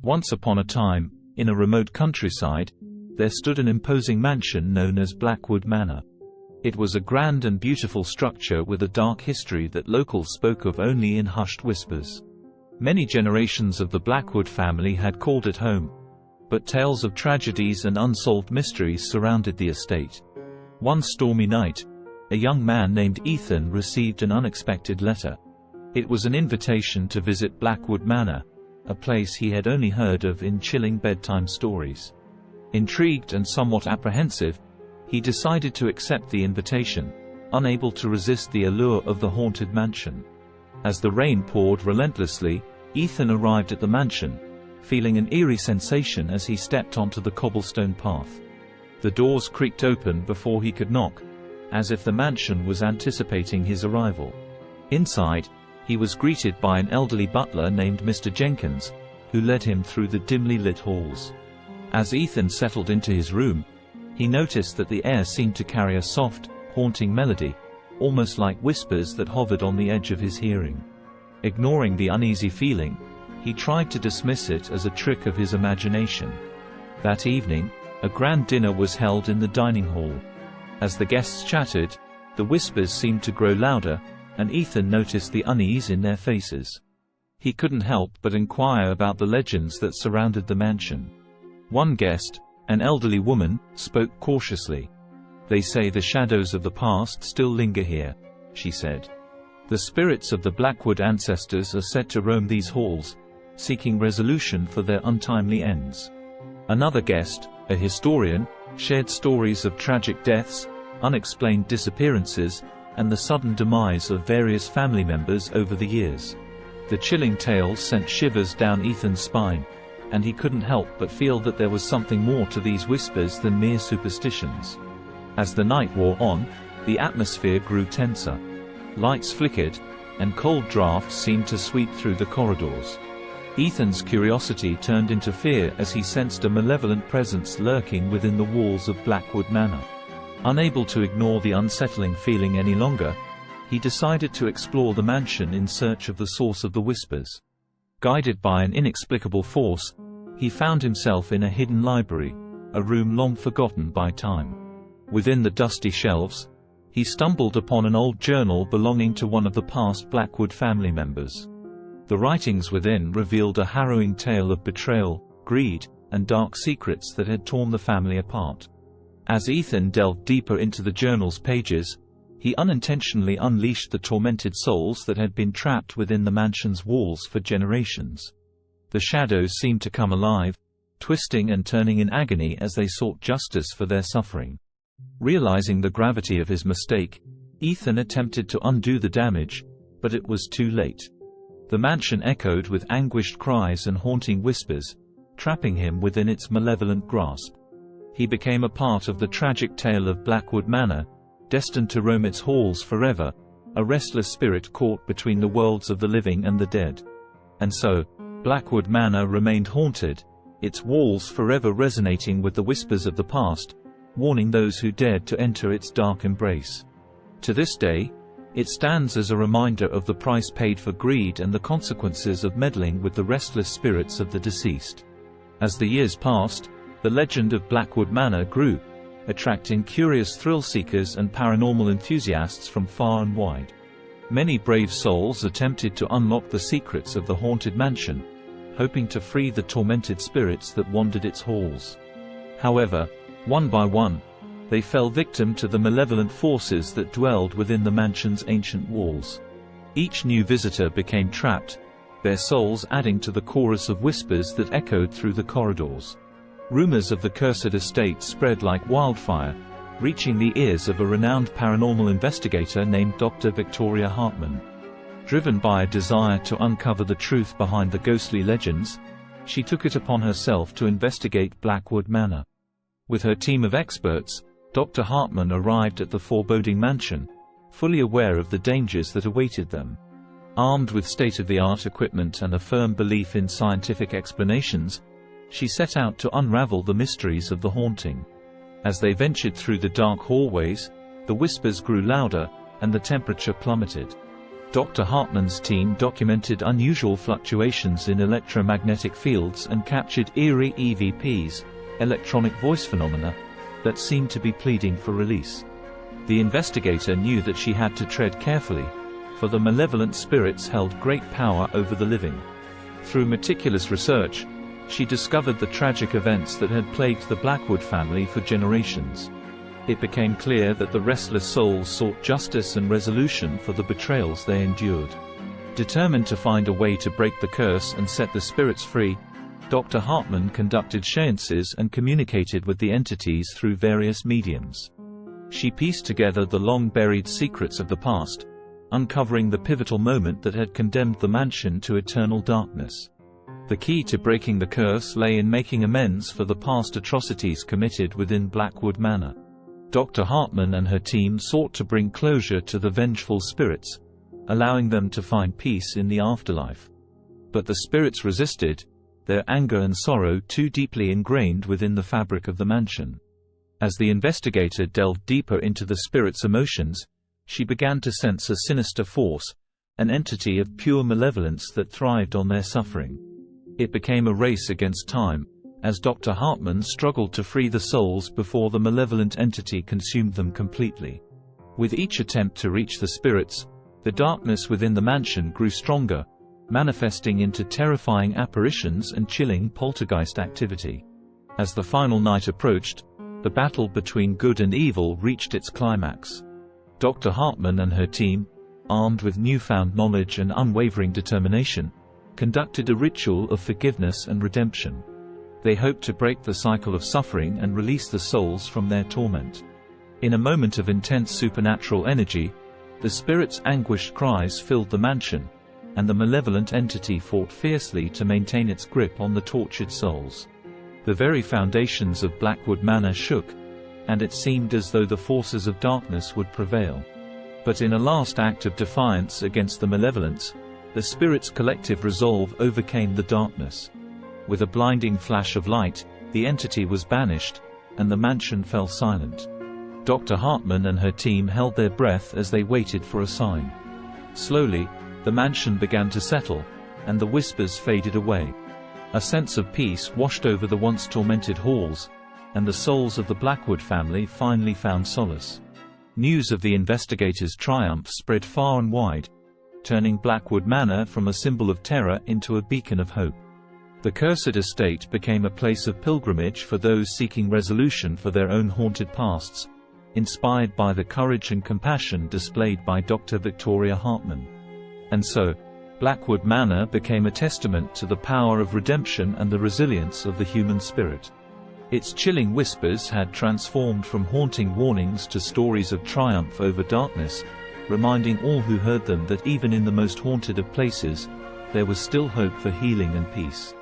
Once upon a time, in a remote countryside, there stood an imposing mansion known as Blackwood Manor. It was a grand and beautiful structure with a dark history that locals spoke of only in hushed whispers. Many generations of the Blackwood family had called it home, but tales of tragedies and unsolved mysteries surrounded the estate. One stormy night, a young man named Ethan received an unexpected letter. It was an invitation to visit Blackwood Manor, a place he had only heard of in chilling bedtime stories. Intrigued and somewhat apprehensive, he decided to accept the invitation, unable to resist the allure of the haunted mansion. As the rain poured relentlessly, Ethan arrived at the mansion, feeling an eerie sensation as he stepped onto the cobblestone path. The doors creaked open before he could knock, as if the mansion was anticipating his arrival. Inside, he was greeted by an elderly butler named Mr. Jenkins, who led him through the dimly lit halls. As Ethan settled into his room, he noticed that the air seemed to carry a soft, haunting melody, almost like whispers that hovered on the edge of his hearing. Ignoring the uneasy feeling, he tried to dismiss it as a trick of his imagination. That evening, a grand dinner was held in the dining hall. As the guests chattered, the whispers seemed to grow louder, and Ethan noticed the unease in their faces. He couldn't help but inquire about the legends that surrounded the mansion. One guest, an elderly woman, spoke cautiously. "They say the shadows of the past still linger here," she said. "The spirits of the Blackwood ancestors are said to roam these halls, seeking resolution for their untimely ends." Another guest, a historian, shared stories of tragic deaths, unexplained disappearances, and the sudden demise of various family members over the years. The chilling tales sent shivers down Ethan's spine, and he couldn't help but feel that there was something more to these whispers than mere superstitions. As the night wore on, the atmosphere grew tenser. Lights flickered, and cold drafts seemed to sweep through the corridors. Ethan's curiosity turned into fear as he sensed a malevolent presence lurking within the walls of Blackwood Manor. Unable to ignore the unsettling feeling any longer, he decided to explore the mansion in search of the source of the whispers. Guided by an inexplicable force, he found himself in a hidden library, a room long forgotten by time. Within the dusty shelves, he stumbled upon an old journal belonging to one of the past Blackwood family members. The writings within revealed a harrowing tale of betrayal, greed, and dark secrets that had torn the family apart. As Ethan delved deeper into the journal's pages, he unintentionally unleashed the tormented souls that had been trapped within the mansion's walls for generations. The shadows seemed to come alive, twisting and turning in agony as they sought justice for their suffering. Realizing the gravity of his mistake, Ethan attempted to undo the damage, but it was too late. The mansion echoed with anguished cries and haunting whispers, trapping him within its malevolent grasp. He became a part of the tragic tale of Blackwood Manor, destined to roam its halls forever, a restless spirit caught between the worlds of the living and the dead. And so, Blackwood Manor remained haunted, its walls forever resonating with the whispers of the past, warning those who dared to enter its dark embrace. To this day, it stands as a reminder of the price paid for greed and the consequences of meddling with the restless spirits of the deceased. As the years passed, the legend of Blackwood Manor grew, attracting curious thrill-seekers and paranormal enthusiasts from far and wide. Many brave souls attempted to unlock the secrets of the haunted mansion, hoping to free the tormented spirits that wandered its halls. However, one by one, they fell victim to the malevolent forces that dwelled within the mansion's ancient walls. Each new visitor became trapped, their souls adding to the chorus of whispers that echoed through the corridors. Rumors of the cursed estate spread like wildfire, reaching the ears of a renowned paranormal investigator named Dr. Victoria Hartman. Driven by a desire to uncover the truth behind the ghostly legends, she took it upon herself to investigate Blackwood Manor. With her team of experts, Dr. Hartman arrived at the foreboding mansion, fully aware of the dangers that awaited them. Armed with state-of-the-art equipment and a firm belief in scientific explanations, she set out to unravel the mysteries of the haunting. As they ventured through the dark hallways, the whispers grew louder, and the temperature plummeted. Dr. Hartman's team documented unusual fluctuations in electromagnetic fields and captured eerie EVPs, electronic voice phenomena, that seemed to be pleading for release. The investigator knew that she had to tread carefully, for the malevolent spirits held great power over the living. Through meticulous research, she discovered the tragic events that had plagued the Blackwood family for generations. It became clear that the restless souls sought justice and resolution for the betrayals they endured. Determined to find a way to break the curse and set the spirits free, Dr. Hartman conducted séances and communicated with the entities through various mediums. She pieced together the long-buried secrets of the past, uncovering the pivotal moment that had condemned the mansion to eternal darkness. The key to breaking the curse lay in making amends for the past atrocities committed within Blackwood Manor. Dr. Hartman and her team sought to bring closure to the vengeful spirits, allowing them to find peace in the afterlife. But the spirits resisted, their anger and sorrow too deeply ingrained within the fabric of the mansion. As the investigator delved deeper into the spirits' emotions, she began to sense a sinister force, an entity of pure malevolence that thrived on their suffering. It became a race against time, as Dr. Hartman struggled to free the souls before the malevolent entity consumed them completely. With each attempt to reach the spirits, the darkness within the mansion grew stronger, manifesting into terrifying apparitions and chilling poltergeist activity. As the final night approached, the battle between good and evil reached its climax. Dr. Hartman and her team, armed with newfound knowledge and unwavering determination, conducted a ritual of forgiveness and redemption. They hoped to break the cycle of suffering and release the souls from their torment. In a moment of intense supernatural energy, the spirits' anguished cries filled the mansion, and the malevolent entity fought fiercely to maintain its grip on the tortured souls. The very foundations of Blackwood Manor shook, and it seemed as though the forces of darkness would prevail. But in a last act of defiance against the malevolence, the spirits' collective resolve overcame the darkness. With a blinding flash of light, the entity was banished, and the mansion fell silent. Dr. Hartman and her team held their breath as they waited for a sign. Slowly, the mansion began to settle, and the whispers faded away. A sense of peace washed over the once tormented halls, and the souls of the Blackwood family finally found solace. News of the investigator's triumph spread far and wide, turning Blackwood Manor from a symbol of terror into a beacon of hope. The cursed estate became a place of pilgrimage for those seeking resolution for their own haunted pasts, inspired by the courage and compassion displayed by Dr. Victoria Hartman. And so, Blackwood Manor became a testament to the power of redemption and the resilience of the human spirit. Its chilling whispers had transformed from haunting warnings to stories of triumph over darkness, reminding all who heard them that even in the most haunted of places, there was still hope for healing and peace.